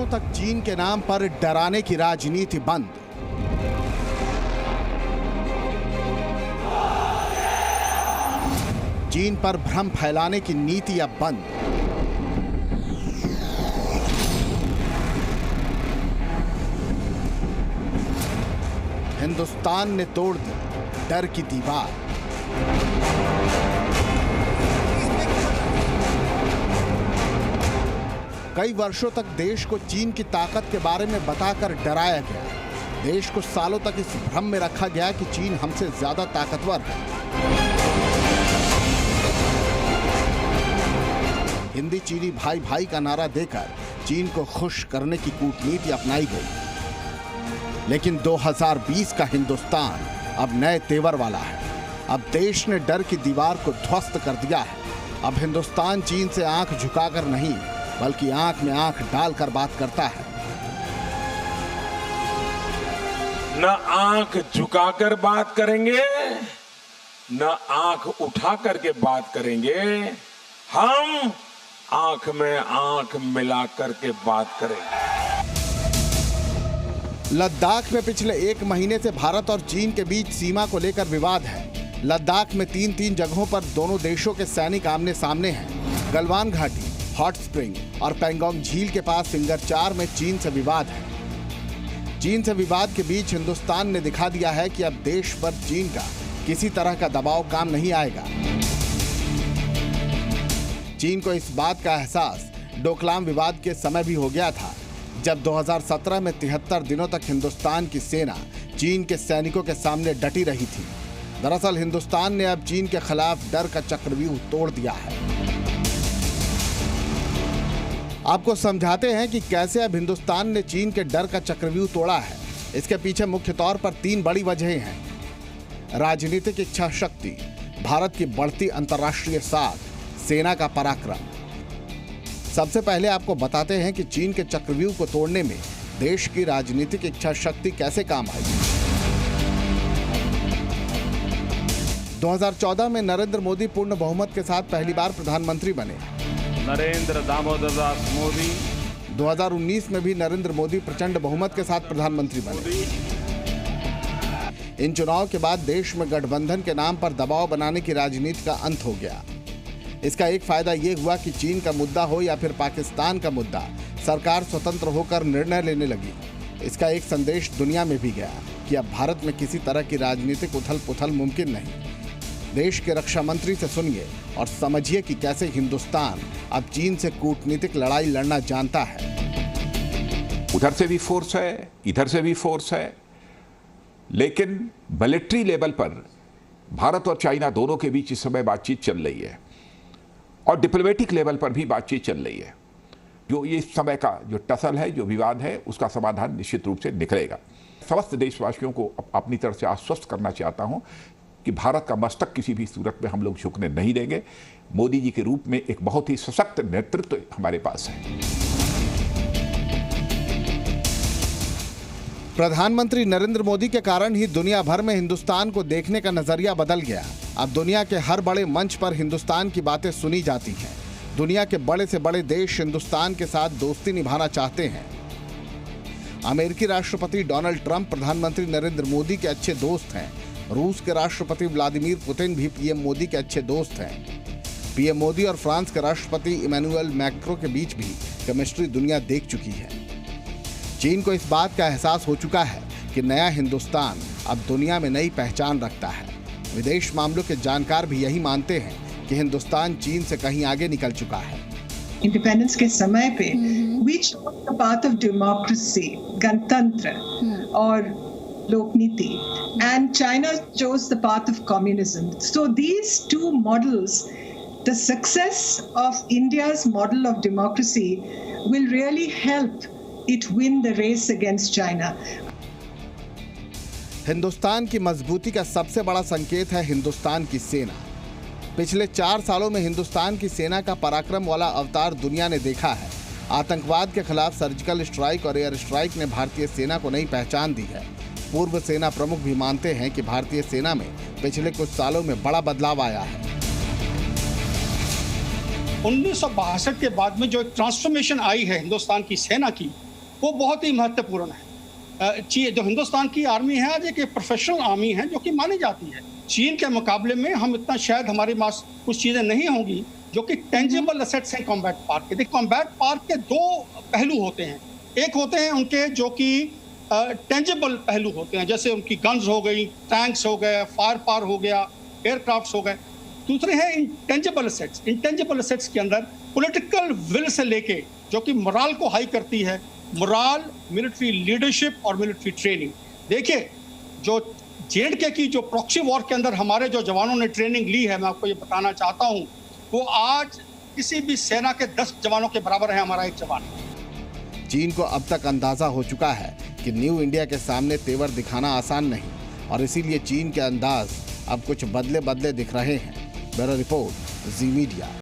वर्षों तक चीन के नाम पर डराने की राजनीति बंद। चीन पर भ्रम फैलाने की नीति अब बंद। हिंदुस्तान ने तोड़ दी डर की दीवार। कई वर्षों तक देश को चीन की ताकत के बारे में बताकर डराया गया। देश को सालों तक इस भ्रम में रखा गया कि चीन हमसे ज्यादा ताकतवर है। हिंदी चीनी भाई भाई का नारा देकर चीन को खुश करने की कूटनीति अपनाई गई। लेकिन 2020 का हिंदुस्तान अब नए तेवर वाला है। अब देश ने डर की दीवार को ध्वस्त कर दिया है। अब हिंदुस्तान चीन से आंख झुकाकर नहीं बल्कि आंख में आंख डालकर बात करता है। न आंख झुकाकर बात करेंगे न आंख उठा करके बात करेंगे। हम आंख में आंख मिला करके बात करेंगे। लद्दाख में पिछले 1 महीने से भारत और चीन के बीच सीमा को लेकर विवाद है। लद्दाख में 3 जगहों पर दोनों देशों के सैनिक आमने सामने हैं। गलवान घाटी, हॉट स्प्रिंग और पैंगोंग झील के पास फिंगर 4 में चीन से विवाद है। चीन से विवाद के बीच हिंदुस्तान ने दिखा दिया है कि अब देश पर चीन का किसी तरह का दबाव काम नहीं आएगा। चीन को इस बात का एहसास डोकलाम विवाद के समय भी हो गया था, जब 2017 में 73 दिनों तक हिंदुस्तान की सेना चीन के सैनिकों के सामने डटी रही थी। दरअसल हिंदुस्तान ने अब चीन के खिलाफ डर का चक्रव्यूह तोड़ दिया है। आपको समझाते हैं कि कैसे अब हिंदुस्तान ने चीन के डर का चक्रव्यूह तोड़ा है। इसके पीछे मुख्य तौर पर 3 बड़ी वजहें हैं। राजनीतिक इच्छा शक्ति, भारत की बढ़ती अंतर्राष्ट्रीय साख, सेना का पराक्रम। सबसे पहले आपको बताते हैं कि चीन के चक्रव्यूह को तोड़ने में देश की राजनीतिक इच्छा शक्ति कैसे काम आई। 2014 में नरेंद्र मोदी पूर्ण बहुमत के साथ पहली बार प्रधानमंत्री बने। नरेंद्र दामोदर दास मोदी। 2019 में भी नरेंद्र मोदी प्रचंड बहुमत के साथ प्रधानमंत्री बने। इन चुनाव के बाद देश में गठबंधन के नाम पर दबाव बनाने की राजनीति का अंत हो गया। इसका एक फायदा ये हुआ कि चीन का मुद्दा हो या फिर पाकिस्तान का मुद्दा, सरकार स्वतंत्र होकर निर्णय लेने लगी। इसका एक संदेश दुनिया में भी गया कि अब भारत में किसी तरह की राजनीतिक उथल पुथल मुमकिन नहीं। देश के रक्षा मंत्री से सुनिए और समझिए कि कैसे हिंदुस्तान अब चीन से कूटनीतिक लड़ाई लड़ना जानता है। उधर से भी फोर्स है, इधर से भी फोर्स है, लेकिन मिलिट्री लेवल पर भारत और चाइना दोनों के बीच इस समय बातचीत चल रही है और डिप्लोमेटिक लेवल पर भी बातचीत चल रही है। जो ये इस समय का जो टसल है, जो विवाद है, उसका समाधान निश्चित रूप से निकलेगा। समस्त देशवासियों को अपनी तरफ से आश्वस्त करना चाहता हूं कि भारत का मस्तक किसी भी सूरत में हम लोग झुकने नहीं देंगे। मोदी जी के रूप में एक बहुत ही सशक्त नेतृत्व हमारे पास है। प्रधानमंत्री नरेंद्र मोदी के कारण ही दुनिया भर में हिंदुस्तान को देखने का नजरिया बदल गया। अब दुनिया के हर बड़े मंच पर हिंदुस्तान की बातें सुनी जाती हैं। दुनिया के बड़े से बड़े देश हिंदुस्तान के साथ दोस्ती निभाना चाहते हैं। अमेरिकी राष्ट्रपति डोनाल्ड ट्रंप प्रधानमंत्री नरेंद्र मोदी के अच्छे दोस्त हैं। रूस के राष्ट्रपति व्लादिमीर पुतिन भी पीएम मोदी के अच्छे दोस्त हैं। पीएम मोदी और फ्रांस के राष्ट्रपति इमैनुअल मैक्रों के बीच भी केमिस्ट्री दुनिया देख चुकी है। चीन को इस बात का एहसास हो चुका है कि नया हिंदुस्तान अब दुनिया में नई पहचान रखता है। विदेश मामलों के जानकार भी यही मानते हैं कि हिंदुस्तान चीन से कहीं आगे निकल चुका है। इंडिपेंडेंस के समय पे we chose the path of democracy, गणतंत्र और लोकनीति, and China chose the path of communism. So these two models, the success of India's model of democracy will really help it win the race against China. Hindustan की मजबूती का सबसे बड़ा संकेत है हिंदुस्तान की सेना। पिछले 4 सालों में हिंदुस्तान की सेना का पराक्रम वाला अवतार दुनिया ने देखा है। आतंकवाद के खिलाफ सर्जिकल स्ट्राइक और एयर स्ट्राइक ने भारतीय सेना को नई पहचान दी है। पूर्व सेना प्रमुख भी मानते हैं कि भारतीय सेना में पिछले कुछ सालों में बड़ा बदलाव आया है। 1962 के बाद में जो एक ट्रांसफॉर्मेशन आई है हिंदुस्तान की सेना की, वो बहुत ही महत्वपूर्ण है। जो हिंदुस्तान की आर्मी है आज एक प्रोफेशनल आर्मी है जो कि मानी जाती है। चीन के मुकाबले में हम इतना शायद हमारे पास कुछ चीज़ें नहीं होंगी जो कि टेंजिबल एसेट्स हैं कॉम्बैट पार्क के। देखिए कॉम्बैट पार्क के दो पहलू होते हैं, एक होते हैं उनके जो कि टेंजिबल पहलू होते हैं, जैसे उनकी गन्स हो गई, टैंक्स हो गए, फायर पावर हो गया, एयरक्राफ्ट्स हो गए। दूसरे हैं इंटेंजिबल एसेट्स। इंटेंजिबल एसेट्स के अंदर पॉलिटिकल विल से लेके जो कि मोराल को हाई करती है, मोराल, मिलिट्री लीडरशिप और मिलिट्री ट्रेनिंग। देखिए जो J&K की जो प्रॉक्सी वॉर के अंदर हमारे जो जवानों ने ट्रेनिंग ली है, मैं आपको ये बताना चाहता हूँ, वो आज किसी भी सेना के 10 जवानों के बराबर है हमारा एक जवान। चीन को अब तक अंदाजा हो चुका है कि न्यू इंडिया के सामने तेवर दिखाना आसान नहीं और इसीलिए चीन के अंदाज अब कुछ बदले बदले दिख रहे हैं। ब्यूरो रिपोर्ट, जी मीडिया।